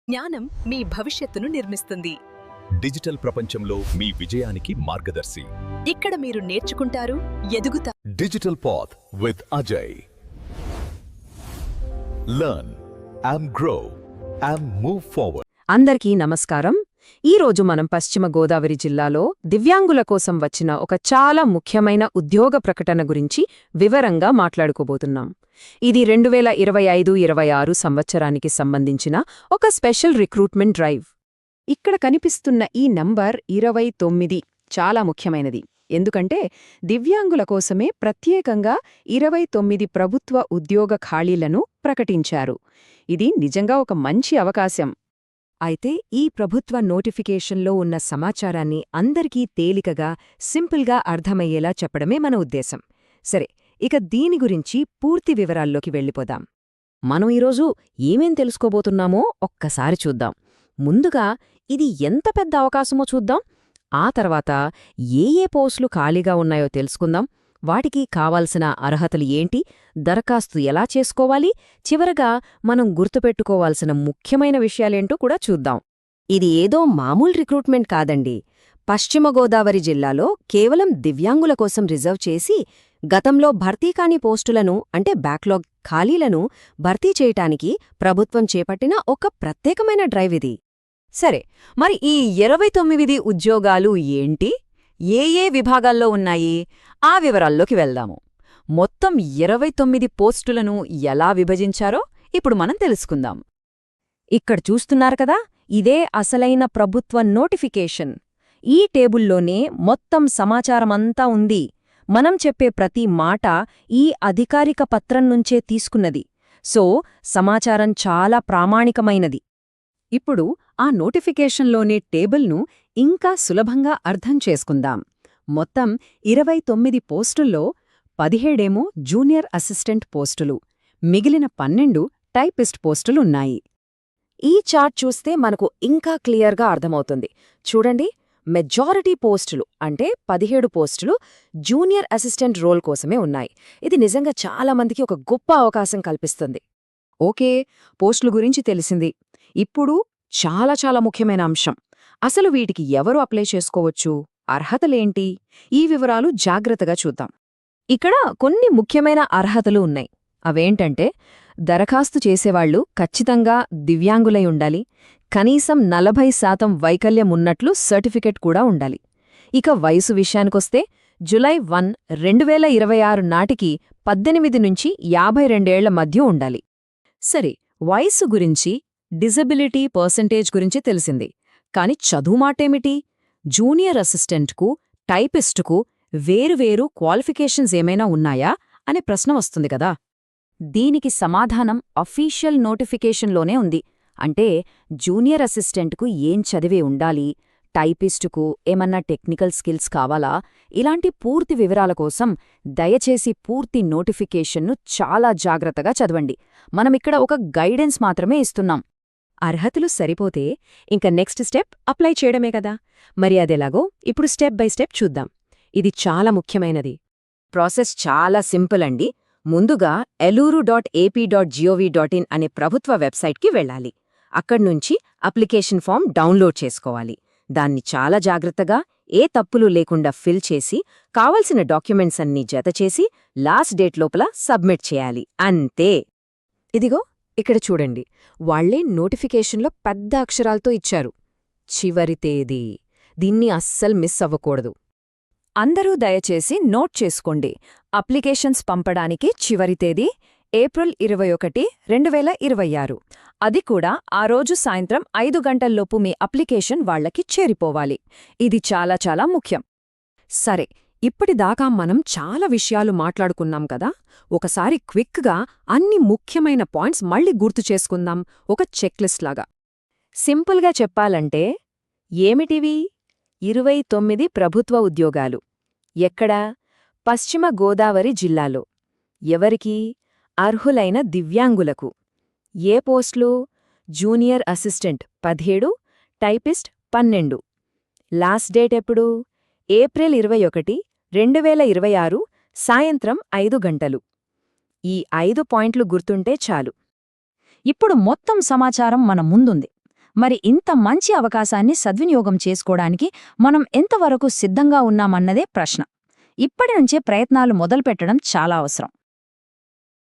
జ్ఞానం మీ భవిష్యత్తును నిర్మిస్తుంది. డిజిటల్ ప్రపంచంలో మీ విజయానికి మార్గదర్శి. ఇక్కడ మీరు నేర్చుకుంటారు, ఎదుగుతారు. Digital path with Ajay. Learn and grow and move forward. అందరికీ నమస్కారం. ఈరోజు మనం పశ్చిమ గోదావరి జిల్లాలో దివ్యాంగుల కోసం వచ్చిన ఒక చాలా ముఖ్యమైన ఉద్యోగ ప్రకటన గురించి వివరంగా మాట్లాడుకోబోతున్నాం. ఇది 2025-26 సంవత్సరానికి సంబంధించిన ఒక స్పెషల్ రిక్రూట్మెంట్ డ్రైవ్. ఇక్కడ కనిపిస్తున్న ఈ నంబర్ 29 చాలా ముఖ్యమైనది. ఎందుకంటే దివ్యాంగుల కోసమే ప్రత్యేకంగా 29 ప్రభుత్వ ఉద్యోగ ఖాళీలను ప్రకటించారు. ఇది నిజంగా ఒక మంచి అవకాశం. అయితే ఈ ప్రభుత్వ నోటిఫికేషన్లో ఉన్న సమాచారాన్ని అందరికీ తేలికగా, సింపుల్గా అర్థమయ్యేలా చెప్పడమే మన ఉద్దేశం. సరే, ఇక దీని గురించి పూర్తి వివరాల్లోకి వెళ్ళిపోదాం. మనం ఈరోజు ఏమేం తెలుసుకోబోతున్నామో ఒక్కసారి చూద్దాం. ముందుగా ఇది ఎంత పెద్ద అవకాశమో చూద్దాం. ఆ తర్వాత ఏ పోస్టులు ఖాళీగా ఉన్నాయో తెలుసుకుందాం. వాటికి కావాల్సిన అర్హతలు ఏంటి, దరఖాస్తు ఎలా చేసుకోవాలి, చివరగా మనం గుర్తుపెట్టుకోవాల్సిన ముఖ్యమైన విషయాలేంటో కూడా చూద్దాం. ఇది ఏదో మామూలు రిక్రూట్మెంట్ కాదండి. పశ్చిమ గోదావరి జిల్లాలో కేవలం దివ్యాంగుల కోసం రిజర్వ్ చేసి గతంలో భర్తీ కాని పోస్టులను అంటే బ్యాక్లాగ్ ఖాళీలను భర్తీ చేయటానికి ప్రభుత్వం చేపట్టిన ఒక ప్రత్యేకమైన డ్రైవ్ ఇది. సరే, మరి ఈ 29 ఉద్యోగాలు ఏంటి, ఏ విభాగాల్లో ఉన్నాయి, ఆ వివరాల్లోకి వెళ్దాము. మొత్తం 29 పోస్టులను ఎలా విభజించారో ఇప్పుడు మనం తెలుసుకుందాం. ఇక్కడ చూస్తున్నారు కదా, ఇదే అసలైన ప్రభుత్వ నోటిఫికేషన్. ఈ టేబుల్లోనే మొత్తం సమాచారమంతా ఉంది. మనం చెప్పే ప్రతి మాట ఈ అధికారిక పత్రం నుంచే తీసుకున్నది. సో సమాచారం చాలా ప్రామాణికమైనది. ఇప్పుడు ఆ నోటిఫికేషన్లోనే టేబుల్ను ఇంకా సులభంగా అర్థం చేసుకుందాం. మొత్తం 29 పోస్టుల్లో 17 జూనియర్ అసిస్టెంట్ పోస్టులు, మిగిలిన 12 టైపిస్ట్ పోస్టులున్నాయి. ఈ చార్ట్ చూస్తే మనకు ఇంకా క్లియర్గా అర్థమవుతుంది. చూడండి, మెజారిటీ పోస్టులు అంటే 17 పోస్టులు జూనియర్ అసిస్టెంట్ రోల్ కోసమే ఉన్నాయి. ఇది నిజంగా చాలామందికి ఒక గొప్ప అవకాశం కల్పిస్తుంది. ఓకే, పోస్టుల గురించి తెలిసింది. ఇప్పుడు చాలా ముఖ్యమైన అంశం, అసలు వీటికి ఎవరు అప్లై చేసుకోవచ్చు, అర్హతలేంటి, ఈ వివరాలు జాగ్రత్తగా చూద్దాం. ఇక్కడ కొన్ని ముఖ్యమైన అర్హతలు ఉన్నాయి. అవేంటంటే, దరఖాస్తు చేసేవాళ్లు ఖచ్చితంగా దివ్యాంగులై ఉండాలి, కనీసం 40% వైకల్యం ఉన్నట్లు సర్టిఫికెట్ కూడా ఉండాలి. ఇక వయసు విషయానికొస్తే జులై 1, 2026 నాటికి 18 నుంచి 52 ఏళ్ల మధ్య ఉండాలి. సరే, వయసు గురించి, డిజబిలిటీ పర్సెంటేజ్ గురించి తెలిసింది. కాని చదువు మాటేమిటి? జూనియర్ అసిస్టెంట్కు, టైపిస్టుకు వేరువేరు క్వాలిఫికేషన్స్ ఏమైనా ఉన్నాయా అనే ప్రశ్న వస్తుంది కదా. దీనికి సమాధానం అఫీషియల్ నోటిఫికేషన్లోనే ఉంది. అంటే జూనియర్ అసిస్టెంట్కు ఏం చదివే ఉండాలి, టైపిస్టుకు ఏమన్నా టెక్నికల్ స్కిల్స్ కావాలా, ఇలాంటి పూర్తి వివరాల కోసం దయచేసి పూర్తి నోటిఫికేషన్ను చాలా జాగ్రత్తగా చదవండి. మనమిక్కడ ఒక గైడెన్స్ మాత్రమే ఇస్తున్నాం. అర్హతలు సరిపోతే ఇంక నెక్స్ట్ స్టెప్ అప్లై చేయడమే కదా. మరి అదెలాగో ఇప్పుడు స్టెప్ బై స్టెప్ చూద్దాం. ఇది చాలా ముఖ్యమైనది. ప్రాసెస్ చాలా సింపుల్ అండి. ముందుగా eluru.ap.gov.in అనే ప్రభుత్వ వెబ్సైట్కి వెళ్ళాలి. అక్కడ్నుంచి అప్లికేషన్ ఫామ్ డౌన్లోడ్ చేసుకోవాలి. దాన్ని చాలా జాగ్రత్తగా, ఏ తప్పులు లేకుండా ఫిల్ చేసి, కావలసిన డాక్యుమెంట్స్ అన్నీ జతచేసి లాస్ట్ డేట్ లోపల సబ్మిట్ చేయాలి. అంతే. ఇదిగో ఇక్కడ చూడండి, వాళ్లే నోటిఫికేషన్లో పెద్ద అక్షరాలతో ఇచ్చారు, చివరి తేదీ. దీన్ని అస్సలు మిస్ అవ్వకూడదు. అందరూ దయచేసి నోట్ చేసుకోండి. అప్లికేషన్స్ పంపడానికి చివరి తేదీ ఏప్రిల్ 21, 2026. అది కూడా ఆ రోజు సాయంత్రం 5 గంటల్లోపు మీ అప్లికేషన్ వాళ్లకి చేరిపోవాలి. ఇది చాలా ముఖ్యం. సరే, ఇప్పటిదాకా మనం చాలా విషయాలు మాట్లాడుకున్నాం కదా. ఒకసారి క్విక్గా అన్ని ముఖ్యమైన పాయింట్స్ మళ్ళీ గుర్తు చేసుకుందాం, ఒక చెక్లిస్ట్ లాగా. సింపుల్గా చెప్పాలంటే ఏమిటివి? 29 ప్రభుత్వ ఉద్యోగాలు. ఎక్కడా? పశ్చిమ గోదావరి జిల్లాలో. ఎవరికి? అర్హులైన దివ్యాంగులకు. ఏ పోస్టులు? Junior assistant 17, typist 12. Last date ఎప్పుడు? ఏప్రిల్ 21, 2026 సాయంత్రం 5 గంటలు. ఈ 5 పాయింట్లు గుర్తుంటే చాలు. ఇప్పుడు మొత్తం సమాచారం మన ముందుంది. మరి ఇంత మంచి అవకాశాన్ని సద్వినియోగం చేసుకోవడానికి మనం ఎంతవరకు సిద్ధంగా ఉన్నామన్నదే ప్రశ్న. ఇప్పటి నుంచే ప్రయత్నాలు మొదలుపెట్టడం చాలా అవసరం.